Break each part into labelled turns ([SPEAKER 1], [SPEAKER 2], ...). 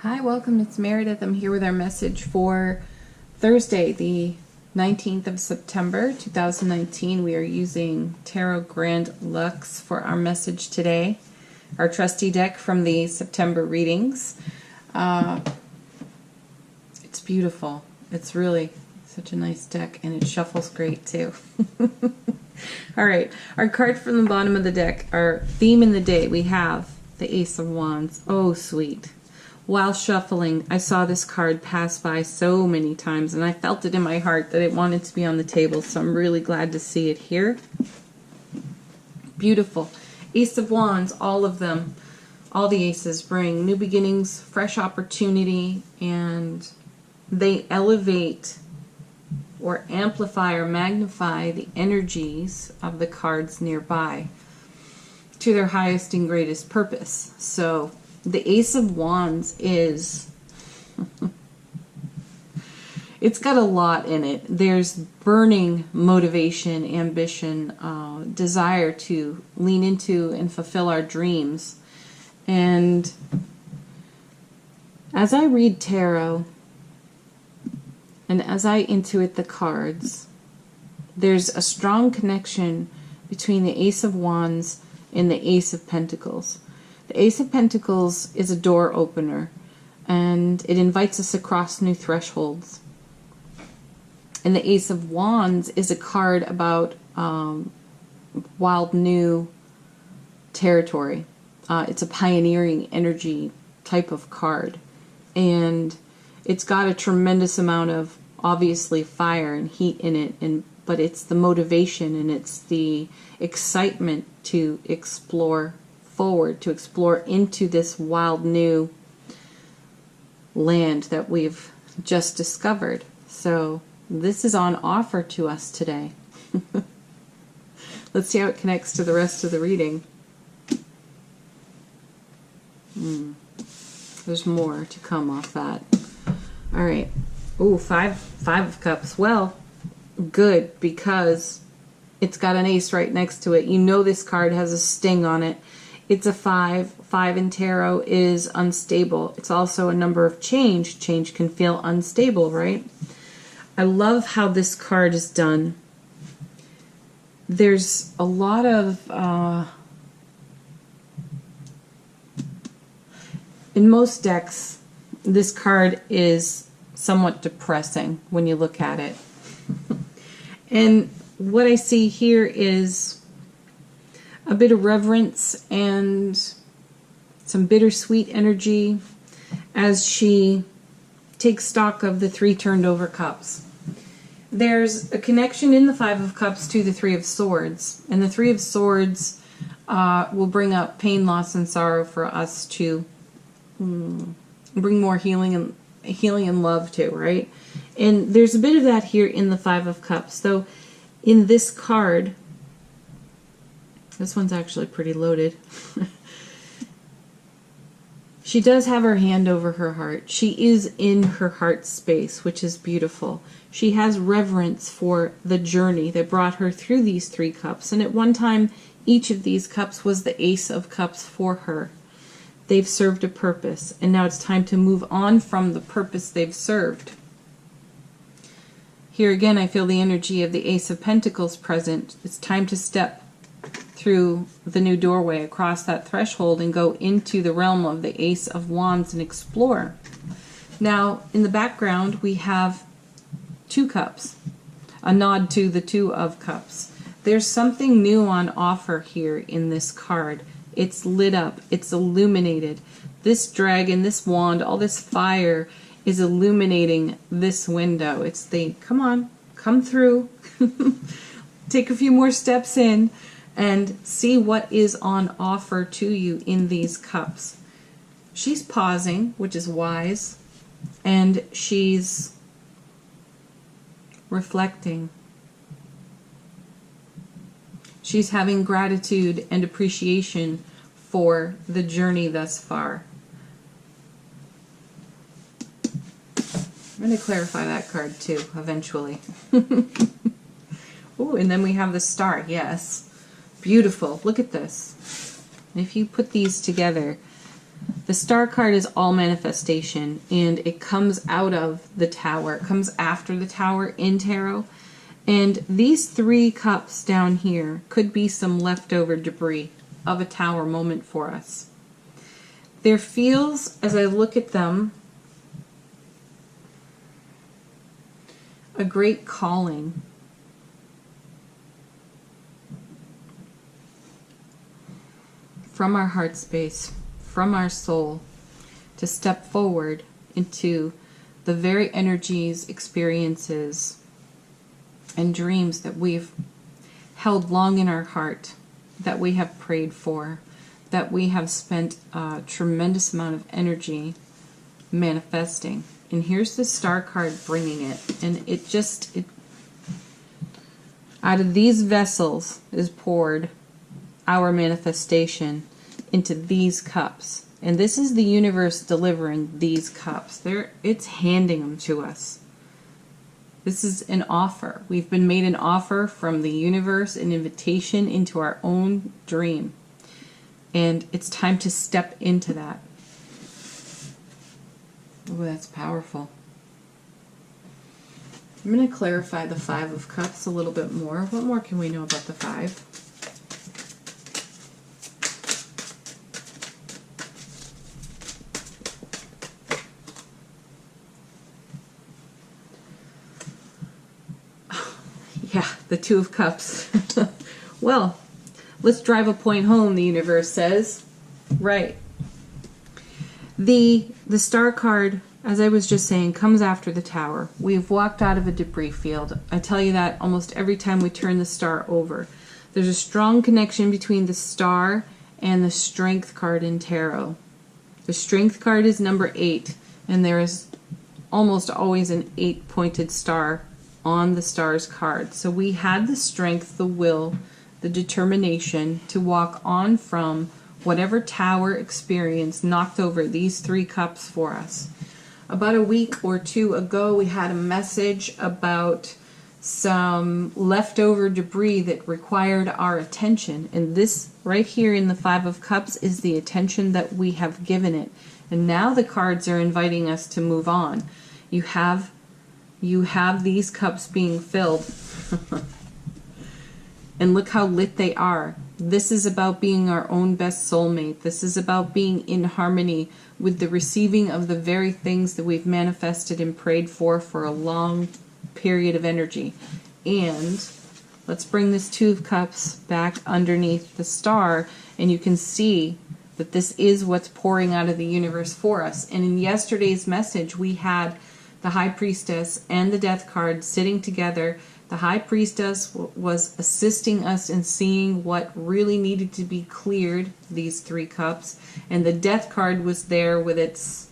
[SPEAKER 1] Hi, welcome. It's Meredith. I'm here with our message for Thursday, the 19th of September, 2019. We are using Tarot Grand Lux for our message today. Our trusty deck from the September readings. It's beautiful. It's really such a nice deck, and it shuffles great too. All right, our card from the bottom of the deck, our theme in the day, we have the Ace of Wands. Oh, sweet. While shuffling, I saw this card pass by so many times, and I felt it in my heart that it wanted to be on the table, so I'm really glad to see it here. Beautiful. Ace of Wands, all of them, all the aces bring new beginnings, fresh opportunity, and they elevate or amplify or magnify the energies of the cards nearby to their highest and greatest purpose. So the Ace of Wands is, it's got a lot in it. There's burning motivation, ambition, desire to lean into and fulfill our dreams. And as I read tarot, and as I intuit the cards, there's a strong connection between the Ace of Wands and the Ace of Pentacles. The Ace of Pentacles is a door opener, and it invites us across new thresholds. And the Ace of Wands is a card about wild new territory. It's a pioneering energy type of card. And it's got a tremendous amount of, obviously, fire and heat in it, but it's the motivation and it's the excitement to explore forward, to explore into this wild new land that we've just discovered. So this is on offer to us today. Let's see how it connects to the rest of the reading. There's more to come off that. All right. Ooh, five of cups. Well, good, because it's got an ace right next to it. You know this card has a sting on it. It's a 5. 5 in tarot is unstable. It's also a number of change. Change can feel unstable, right? I love how this card is done. There's a lot of... in most decks, this card is somewhat depressing when you look at it. And what I see here is a bit of reverence and some bittersweet energy as she takes stock of the 3 turned over cups. There's a connection in the 5 of cups to the 3 of swords, and the 3 of swords will bring up pain, loss, and sorrow for us to bring more healing and love to, right? And there's a bit of that here in the 5 of cups. So in this card, this one's actually pretty loaded. She does have her hand over her heart. She is in her heart space, which is beautiful. She has reverence for the journey that brought her through these 3 cups. And at one time, each of these cups was the Ace of Cups for her. They've served a purpose, and now it's time to move on from the purpose they've served. Here again, I feel the energy of the Ace of Pentacles present. It's time to step through the new doorway, across that threshold, and go into the realm of the Ace of Wands and explore. Now, in the background, we have 2 cups, a nod to the 2 of cups. There's something new on offer here in this card. It's lit up. It's illuminated. This dragon, this wand, all this fire is illuminating this window. It's the, come on, come through. Take a few more steps in and see what is on offer to you in these cups. She's pausing, which is wise, and she's reflecting. She's having gratitude and appreciation for the journey thus far. I'm going to clarify that card too, eventually. Oh, and then we have the star. Yes. Beautiful. Look at this. If you put these together, The star card is all manifestation, and it comes out of the tower. It comes after the tower in tarot. And these 3 cups down here could be some leftover debris of a tower moment for us. There feels, as I look at them, a great calling. From our heart space, from our soul, to step forward into the very energies, experiences, and dreams that we've held long in our heart, that we have prayed for, that we have spent a tremendous amount of energy manifesting. And here's the star card bringing it. And it out of these vessels is poured our manifestation into these cups. And this is the universe delivering these cups. It's handing them to us. This is an offer. We've been made an offer from the universe, an invitation into our own dream. And it's time to step into that. Oh, that's powerful. I'm going to clarify the 5 of Cups a little bit more. What more can we know about the 5? Yeah, the 2 of Cups. Well, let's drive a point home, the universe says. Right. The star card, as I was just saying, comes after the tower. We've walked out of a debris field. I tell you that almost every time we turn the star over. There's a strong connection between the star and the strength card in tarot. The strength card is number 8, and there is almost always an 8-pointed star on the star's card. So we had the strength, the will, the determination to walk on from whatever tower experience knocked over these 3 cups for us. About a week or 2 ago, we had a message about some leftover debris that required our attention. And this right here in the 5 of Cups is the attention that we have given it. And now the cards are inviting us to move on. You have these cups being filled. And look how lit they are. This is about being our own best soulmate. This is about being in harmony with the receiving of the very things that we've manifested and prayed for a long period of energy. And let's bring this 2 of Cups back underneath the star, and you can see that this is what's pouring out of the universe for us. And in yesterday's message, we had the High Priestess and the Death card sitting together. The High Priestess was assisting us in seeing what really needed to be cleared, these 3 cups, and the Death card was there with its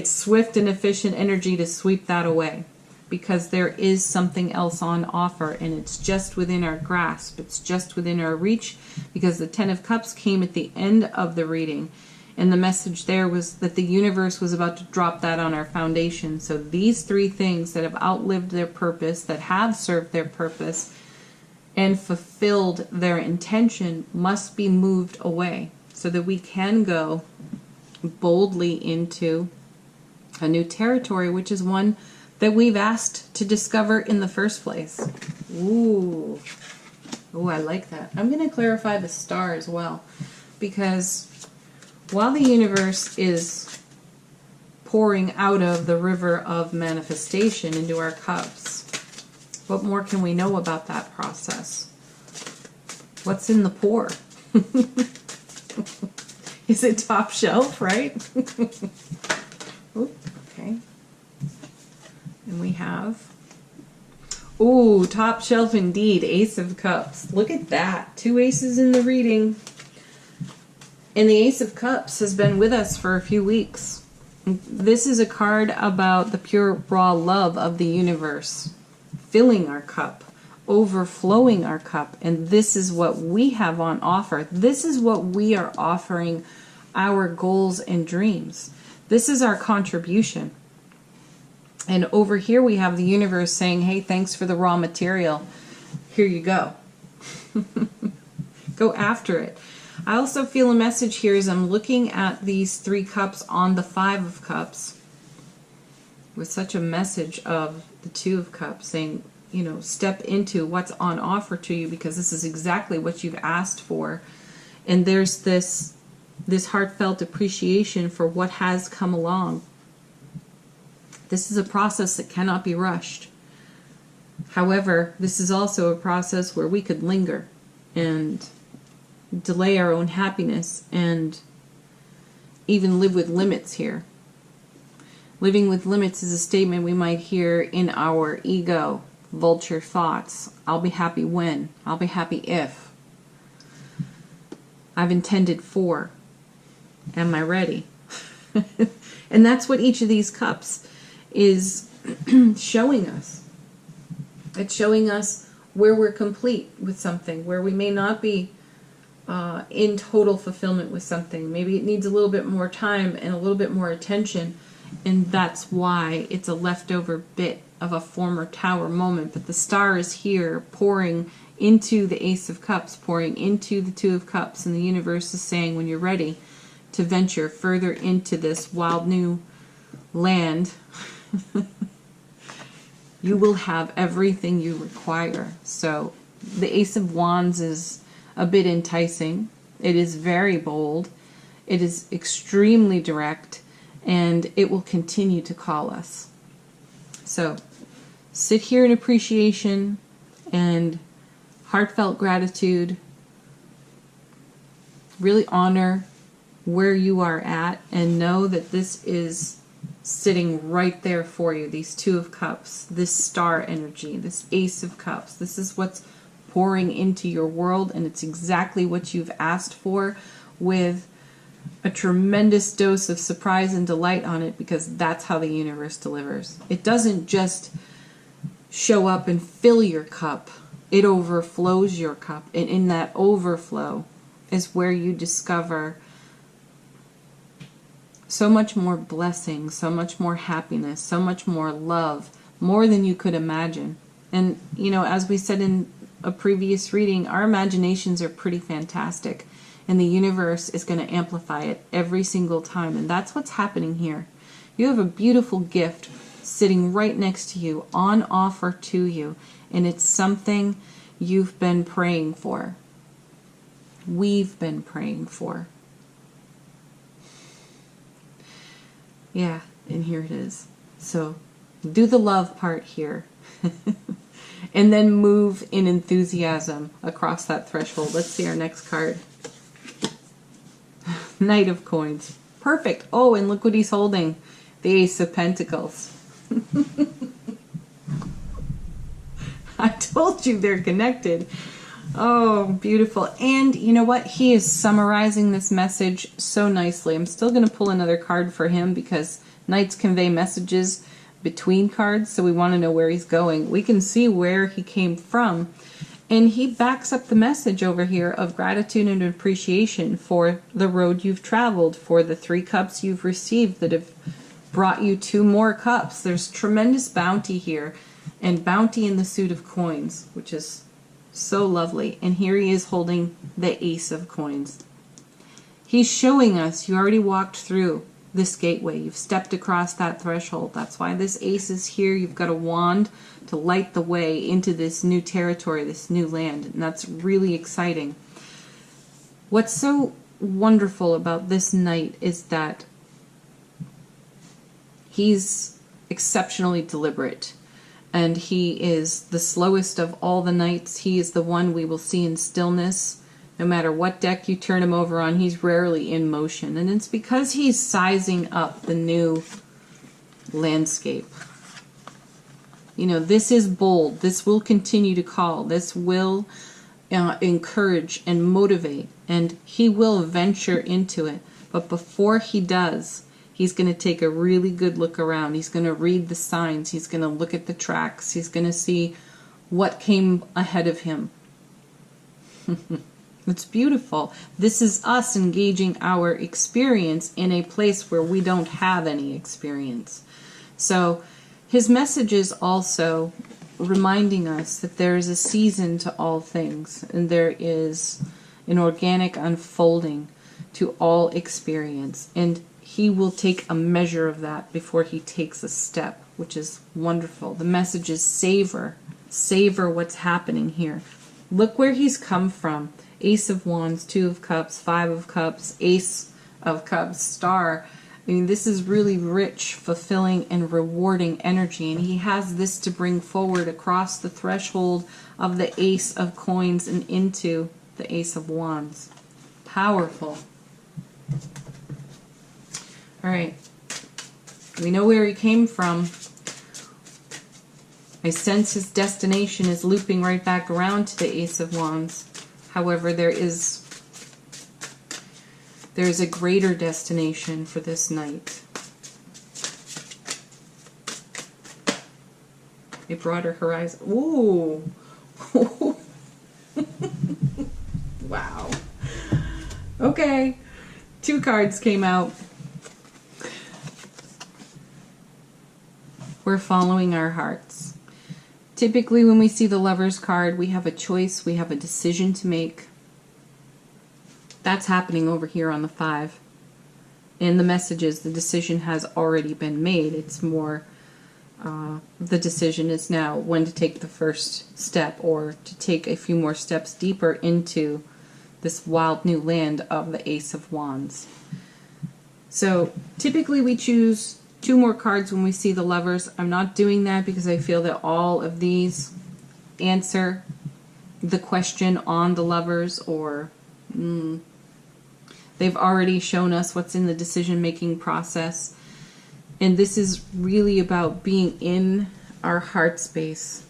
[SPEAKER 1] swift and efficient energy to sweep that away, because there is something else on offer, and it's just within our grasp, it's just within our reach, because the 10 of Cups came at the end of the reading. And the message there was that the universe was about to drop that on our foundation. So these 3 things that have outlived their purpose, that have served their purpose, and fulfilled their intention must be moved away so that we can go boldly into a new territory, which is one that we've asked to discover in the first place. Ooh, I like that. I'm going to clarify the star as well, because while the universe is pouring out of the river of manifestation into our cups, what more can we know about that process? What's in the pour? Is it top shelf, right? Ooh, okay. And we have, ooh, top shelf indeed, Ace of Cups. Look at that. 2 aces in the reading. And the Ace of Cups has been with us for a few weeks. This is a card about the pure, raw love of the universe, filling our cup, overflowing our cup. And this is what we have on offer. This is what we are offering our goals and dreams. This is our contribution. And over here we have the universe saying, hey, thanks for the raw material. Here you go. Go after it. I also feel a message here as I'm looking at these 3 cups on the 5 of cups, with such a message of the 2 of cups saying, you know, step into what's on offer to you, because this is exactly what you've asked for. And there's this heartfelt appreciation for what has come along. This is a process that cannot be rushed. However, this is also a process where we could linger and delay our own happiness and even live with limits here. Living with limits is a statement we might hear in our ego, vulture thoughts. I'll be happy when. I'll be happy if. I've intended for. Am I ready? And that's what each of these cups is showing us. It's showing us where we're complete with something, where we may not be in total fulfillment with something. Maybe it needs a little bit more time and a little bit more attention, and that's why it's a leftover bit of a former tower moment. But the star is here pouring into the Ace of Cups, pouring into the 2 of Cups, and the universe is saying, when you're ready to venture further into this wild new land, you will have everything you require. So the Ace of Wands is a bit enticing. It is very bold. It is extremely direct, and it will continue to call us. So sit here in appreciation and heartfelt gratitude. Really honor where you are at and know that this is sitting right there for you. These 2 of Cups, this star energy, this Ace of Cups. This is what's pouring into your world, and it's exactly what you've asked for, with a tremendous dose of surprise and delight on it, because that's how the universe delivers. It doesn't just show up and fill your cup. It overflows your cup, and in that overflow is where you discover so much more blessing, so much more happiness, so much more love, more than you could imagine. And, you know, as we said in a previous reading, our imaginations are pretty fantastic, and the universe is going to amplify it every single time. And that's what's happening here. You have a beautiful gift sitting right next to you, on offer to you, and it's something you've been praying for. We've been praying for. Yeah, and here it is. So do the love part here. And then move in enthusiasm across that threshold. Let's see our next card. Knight of Coins. Perfect. Oh, and look what he's holding. The Ace of Pentacles. I told you they're connected. Oh, beautiful. And you know what? He is summarizing this message so nicely. I'm still going to pull another card for him, because knights convey messages between cards, so we want to know where he's going. We can see where he came from, and he backs up the message over here of gratitude and appreciation for the road you've traveled, for the 3 cups you've received that have brought you 2 more cups. There's tremendous bounty here, and bounty in the suit of coins, which is so lovely. And here he is holding the Ace of Coins. He's showing us you already walked through this gateway. You've stepped across that threshold. That's why this ace is here. You've got a wand to light the way into this new territory, this new land. And that's really exciting. What's so wonderful about this knight is that he's exceptionally deliberate. And he is the slowest of all the knights. He is the one we will see in stillness. No matter what deck you turn him over on, he's rarely in motion. And it's because he's sizing up the new landscape. You know, this is bold. This will continue to call. This will encourage and motivate. And he will venture into it. But before he does, he's going to take a really good look around. He's going to read the signs. He's going to look at the tracks. He's going to see what came ahead of him. It's beautiful. This is us engaging our experience in a place where we don't have any experience. So his message is also reminding us that there is a season to all things, and there is an organic unfolding to all experience. And he will take a measure of that before he takes a step, which is wonderful. The message is savor. Savor what's happening here. Look where he's come from. Ace of Wands, Two of Cups, Five of Cups, Ace of Cups, Star. I mean, this is really rich, fulfilling, and rewarding energy. And he has this to bring forward across the threshold of the Ace of Coins and into the Ace of Wands. Powerful. All right. We know where he came from. I sense his destination is looping right back around to the Ace of Wands. However, there is a greater destination for this night. A broader horizon. Ooh. Wow. Okay. 2 cards came out. We're following our hearts. Typically, when we see the Lover's card, we have a choice, we have a decision to make. That's happening over here on the 5. And the message is the decision has already been made. It's more, the decision is now when to take the first step or to take a few more steps deeper into this wild new land of the Ace of Wands. So typically we choose 2 more cards when we see the Lovers. I'm not doing that because I feel that all of these answer the question on the Lovers, or they've already shown us what's in the decision-making process. And this is really about being in our heart space.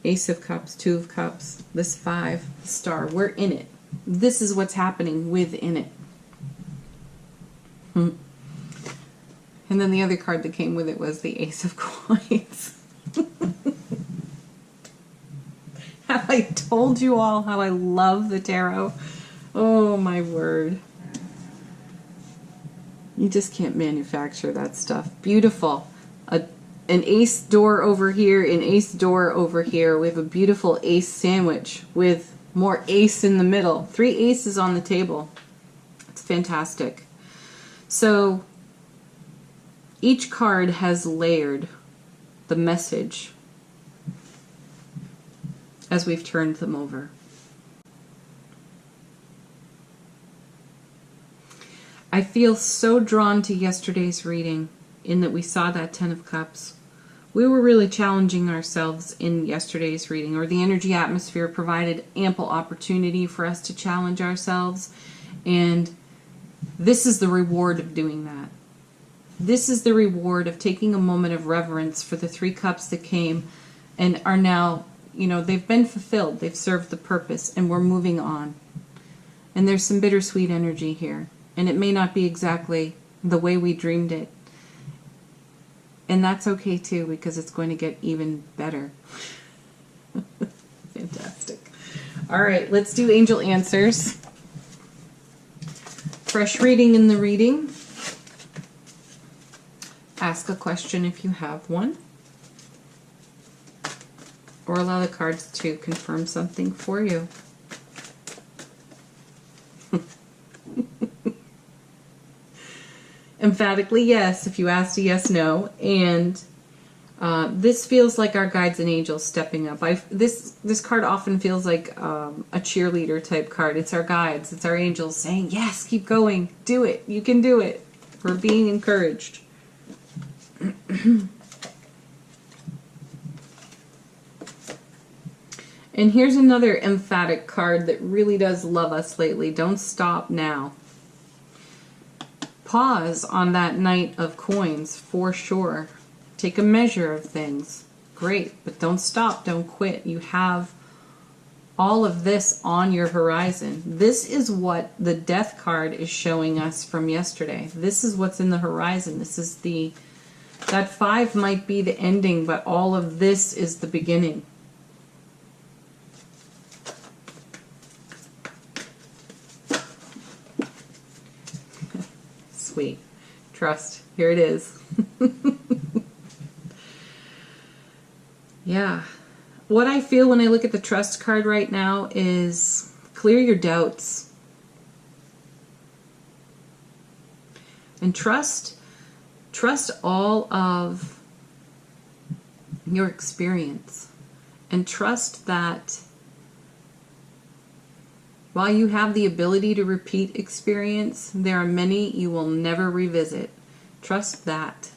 [SPEAKER 1] Ace of Cups, Two of Cups, this 5, the Star. We're in it. This is what's happening within it. And then the other card that came with it was the Ace of Coins. Have I told you all how I love the tarot? Oh my word. You just can't manufacture that stuff. Beautiful. An ace door over here, an ace door over here. We have a beautiful ace sandwich with more ace in the middle. 3 aces on the table. It's fantastic. So each card has layered the message as we've turned them over. I feel so drawn to yesterday's reading in that we saw that 10 of Cups. We were really challenging ourselves in yesterday's reading, or the energy atmosphere provided ample opportunity for us to challenge ourselves, and this is the reward of doing that. This is the reward of taking a moment of reverence for the 3 cups that came and are now, you know, they've been fulfilled, they've served the purpose, and we're moving on. And there's some bittersweet energy here. And it may not be exactly the way we dreamed it. And that's okay too, because it's going to get even better. Fantastic. All right, let's do angel answers. Fresh reading in the reading. Ask a question if you have one. Or allow the cards to confirm something for you. Emphatically yes, if you asked a yes, no. And this feels like our guides and angels stepping up. This card often feels like a cheerleader type card. It's our guides, it's our angels saying, yes, keep going, do it, you can do it. We're being encouraged. And here's another emphatic card that really does love us lately. Don't stop now. Pause on that Knight of Coins for sure. Take a measure of things. Great, but don't stop, don't quit. You have all of this on your horizon. This is what the Death card is showing us from yesterday. This is what's in the horizon. This is that 5 might be the ending, but all of this is the beginning. Sweet. Trust. Here it is. Yeah. What I feel when I look at the Trust card right now is clear your doubts. And trust all of your experience. And trust that while you have the ability to repeat experience, there are many you will never revisit. Trust that.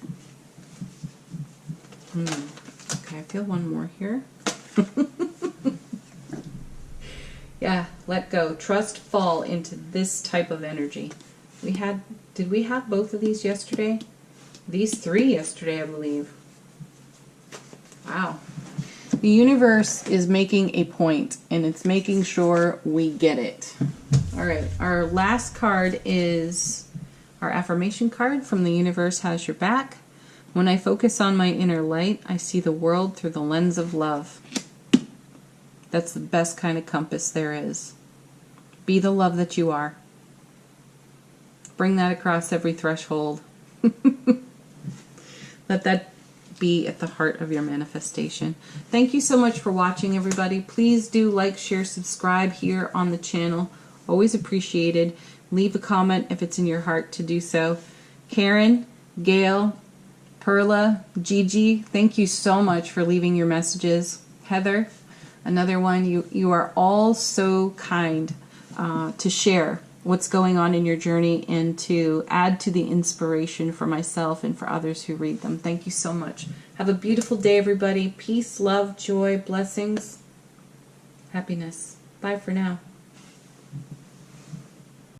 [SPEAKER 1] Okay, I feel one more here. Yeah, let go. Trust, fall into this type of energy. Did we have both of these yesterday? These 3 yesterday, I believe. Wow. The universe is making a point, and it's making sure we get it. All right, our last card is our affirmation card from The Universe Has Your Back. When I focus on my inner light, I see the world through the lens of love. That's the best kind of compass there is. Be the love that you are. Bring that across every threshold. Let that be at the heart of your manifestation. Thank you so much for watching, everybody. Please do like, share, subscribe here on the channel. Always appreciated. Leave a comment if it's in your heart to do so. Karen, Gail, Perla, Gigi, thank you so much for leaving your messages. Heather, another one. You are all so kind to share what's going on in your journey and to add to the inspiration for myself and for others who read them. Thank you so much. Have a beautiful day, everybody. Peace, love, joy, blessings, happiness. Bye for now.